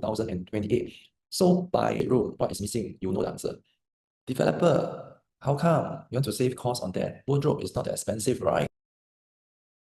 2028. So by room, what is missing? You know the answer. Developer, how come you want to save cost on that? Wardrobe is not that expensive, right?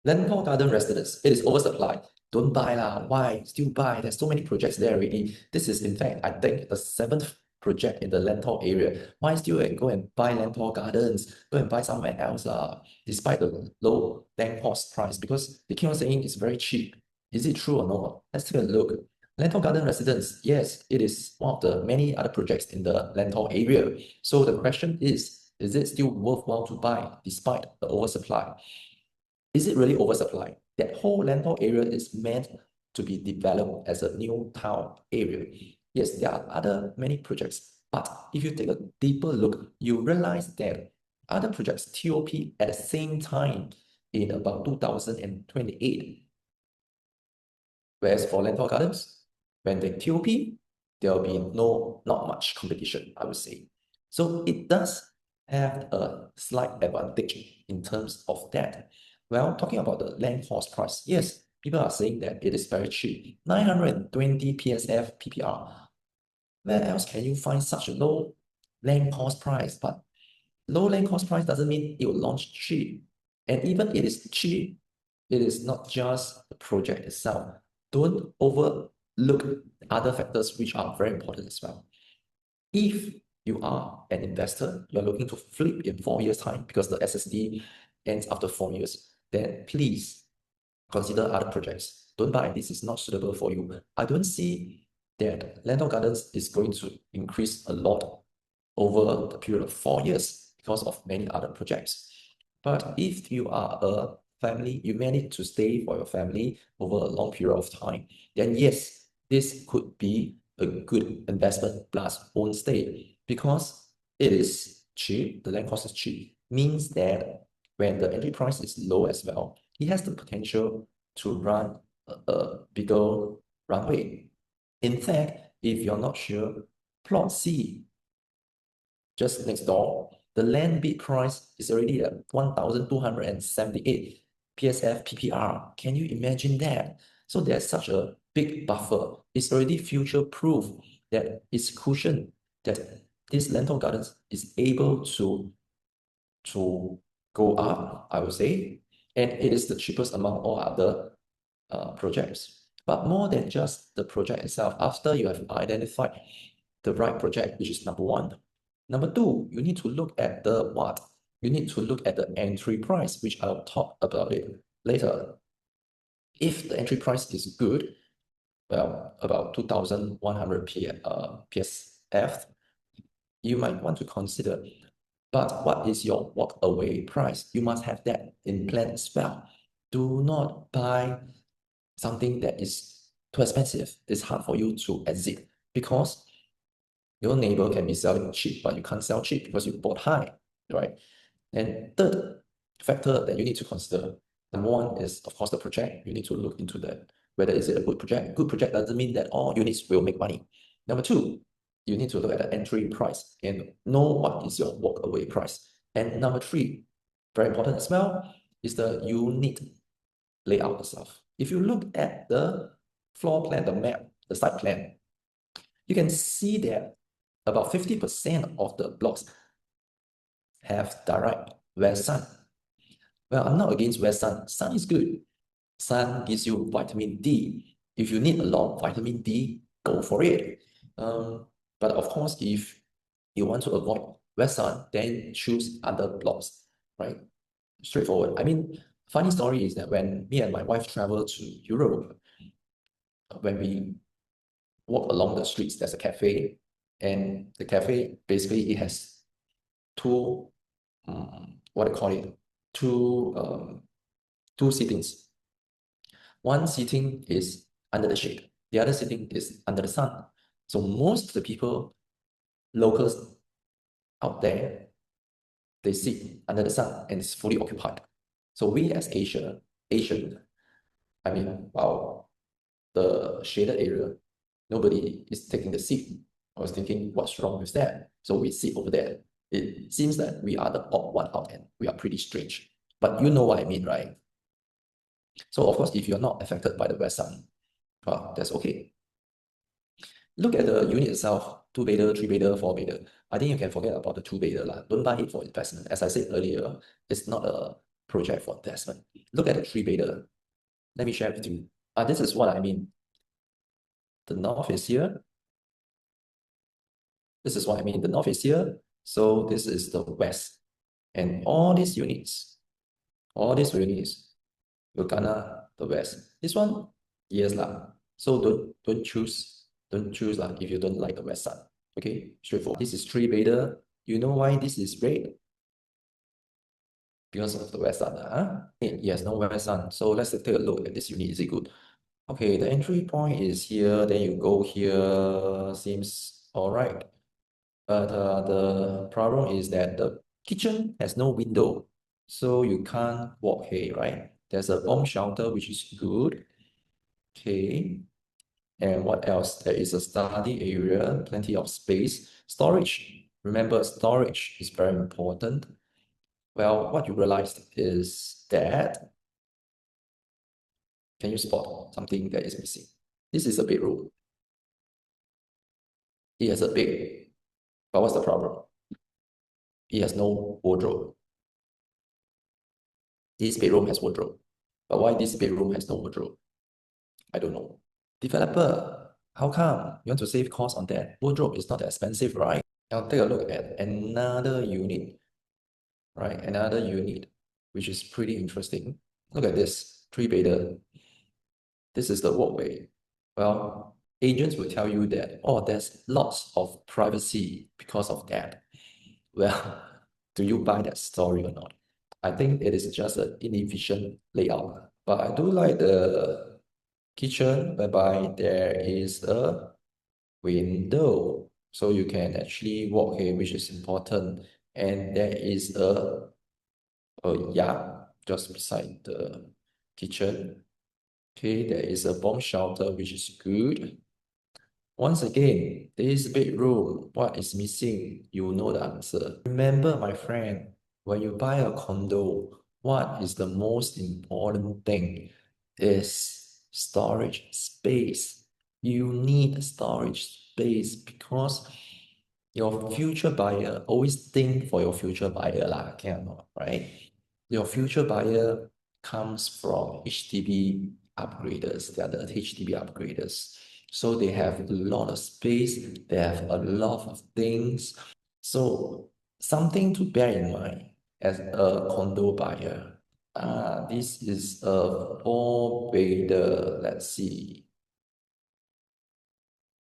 Lentor Garden Residence, it is oversupply. Don't buy lah. Why? Still buy. There's so many projects there already. This is, in fact, I think the 7th project in the Lentor area. Why still go and buy Lentor Gardens? Go and buy somewhere else lah. Despite the low land cost price, because they keep on saying it's very cheap. Is it true or not? Let's take a look. Lentor Garden Residence, yes, it is one of the many other projects in the Lentor area. So the question is it still worthwhile to buy despite the oversupply? Is it really oversupply? That whole Lentor area is meant to be developed as a new town area. Yes, there are other many projects, but if you take a deeper look, you realize that other projects TOP at the same time in about 2028. Whereas for Lentor Gardens, when they TOP, there will be not much competition, I would say. So it does have a slight advantage in terms of that. Well, talking about the land cost price, yes, people are saying that it is very cheap, 920 PSF PPR. Where else can you find such a low land cost price? But low land cost price doesn't mean it will launch cheap. And even it is cheap, it is not just the project itself. Don't overlook other factors which are very important as well. If you are an investor, you're looking to flip in 4 years' time because the SSD ends after 4 years, then please consider other projects. Don't buy. This is not suitable for you. I don't see that Lentor Gardens is going to increase a lot over the period of 4 years because of many other projects. But if you are a family, you manage to stay for your family over a long period of time, then yes, this could be a good investment plus own stay because it is cheap, the land cost is cheap, means that when the entry price is low as well, it has the potential to run a bigger runway. In fact, if you're not sure, plot C, just next door, the land bid price is already at 1,278 PSF PPR. Can you imagine that? So there's such a big buffer. It's already future proof that it's cushioned, that this Lentor Gardens is able to go up, I would say, and it is the cheapest among all other projects. But more than just the project itself, after you have identified the right project, which is number one. Number two, you need to look at the what? You need to look at the entry price, which I'll talk about it later. If the entry price is good, well, about 2,100 PSF, you might want to consider. But what is your walk-away price? You must have that in plan as well. Do not buy something that is too expensive. It's hard for you to exit because your neighbor can be selling cheap, but you can't sell cheap because you bought high, right? And third factor that you need to consider, number one is, of course, the project. You need to look into that. Whether is it a good project? Good project doesn't mean that all units will make money. Number two, you need to look at the entry price and know what is your walk-away price. And number three, very important as well, is the unit layout itself. If you look at the floor plan, the map, the site plan, you can see that about 50% of the blocks have direct west sun. Well, I'm not against west sun. Sun is good. Sun gives you vitamin D. If you need a lot of vitamin D, go for it. But of course, if you want to avoid west sun, then choose other blocks, right? Straightforward. I mean, funny story is that when me and my wife traveled to Europe, when we walk along the streets, there's a cafe, and the cafe basically it has two what I call it, two sittings. One sitting is under the shade, the other sitting is under the sun. So most of the people, locals out there, they sit under the sun and it's fully occupied. So we as Asian, I mean, wow, the shaded area, nobody is taking the seat. I was thinking, what's wrong with that? So we sit over there. It seems that we are the odd one out and we are pretty strange. But you know what I mean, right? So of course, if you're not affected by the west sun, well, that's okay. Look at the unit itself, two-bedder, three-bedder, four-bedder. I think you can forget about the two-bedder lah. Don't buy it for investment. As I said earlier, it's not a project for investment. Look at the three-bedder. Let me share with you. This is what I mean. The north is here. This is what I mean. The north is here. So this is the west. And all these units will gonna the west. This one, yes lah. So don't choose lah if you don't like the west side. Okay, straightforward. This is three-bedder. You know why this is red? Because of the west side, huh? Yes, no west side. So let's take a look at this unit. Is it good? Okay, the entry point is here. Then you go here. Seems all right. But the problem is that the kitchen has no window, so you can't walk here, right? There's a bomb shelter, which is good. Okay. And what else? There is a study area, plenty of space. Storage. Remember, storage is very important. Well, what you realized is that, can you spot something that is missing? This is a bedroom. It has a bed, but what's the problem? It has no wardrobe. This bedroom has wardrobe, but why this bedroom has no wardrobe? I don't know. Developer, how come you want to save cost on that? Wardrobe is not that expensive, right? Now take a look at another unit, right? Another unit, which is pretty interesting. Look at this, three-bedder. This is the walkway. Well, agents will tell you that, oh, there's lots of privacy because of that. Well, do you buy that story or not? I think it is just an inefficient layout. But I do like the kitchen whereby there is a window. So you can actually walk here, which is important. And there is a yard just beside the kitchen. Okay, there is a bomb shelter, which is good. Once again, this bedroom, what is missing? You know the answer. Remember, my friend, when you buy a condo, what is the most important thing? Is storage space. You need storage space because your future buyer, always think for your future buyer lah, cannot, right? Your future buyer comes from HDB upgraders. They are the HDB upgraders. So they have a lot of space, they have a lot of things. So something to bear in mind as a condo buyer. This is a four-bedder. Let's see.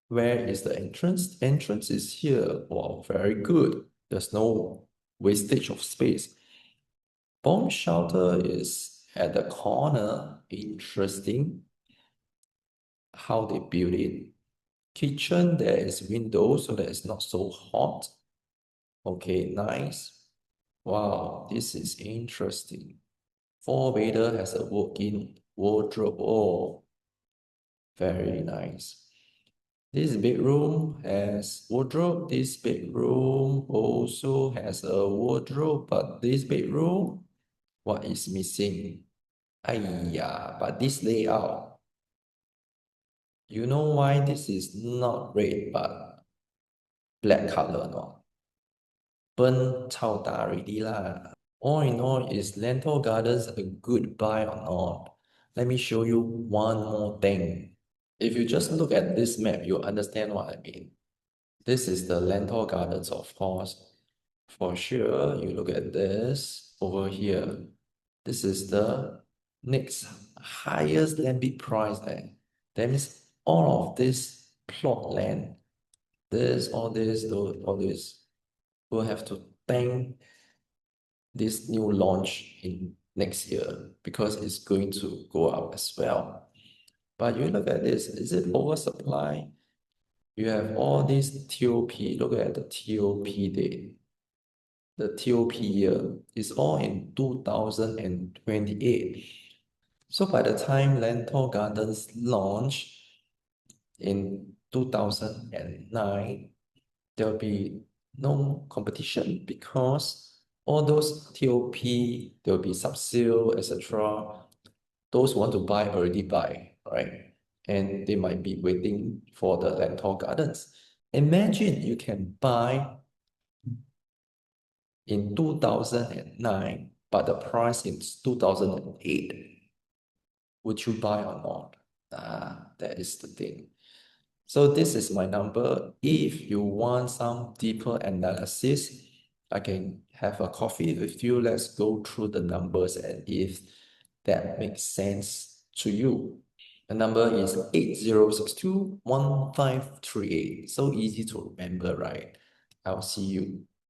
Where is the entrance? Entrance is here. Wow, very good. There's no wastage of space. Bomb shelter is at the corner. Interesting how they build it. Kitchen, there is window, so that it's not so hot. Okay, nice. Wow, this is interesting. Four-bedder has a walk-in wardrobe. Oh, very nice. This bedroom has wardrobe. This bedroom also has a wardrobe, but this bedroom, what is missing? Aiya, but this layout, you know why this is not red but black color, no? Burn chao da already lah. All in all, is Lentor Gardens a good buy or not? Let me show you one more thing. If you just look at this map, you'll understand what I mean. This is the Lentor Gardens, of course. For sure, you look at this over here. This is the next highest land bid price there. That means all of this plot land, all this, all this, will have to thank this new launch in next year because it's going to go up as well. But you look at this, is it oversupply? You have all these TOP, look at the TOP date. The TOP year is all in 2028. So by the time Lentor Gardens launch in 2009, there'll be no competition because all those TOP, there'll be sub-sale, etc. Those who want to buy already buy, right? and they might be waiting for the Lentor Gardens. Imagine you can buy in 2009, but the price is 2008. Would you buy or not? That is the thing. So this is my number. If you want some deeper analysis, I can have a coffee with you. Let's go through the numbers and if that makes sense to you. The number is 80621538. So easy to remember, right? I'll see you.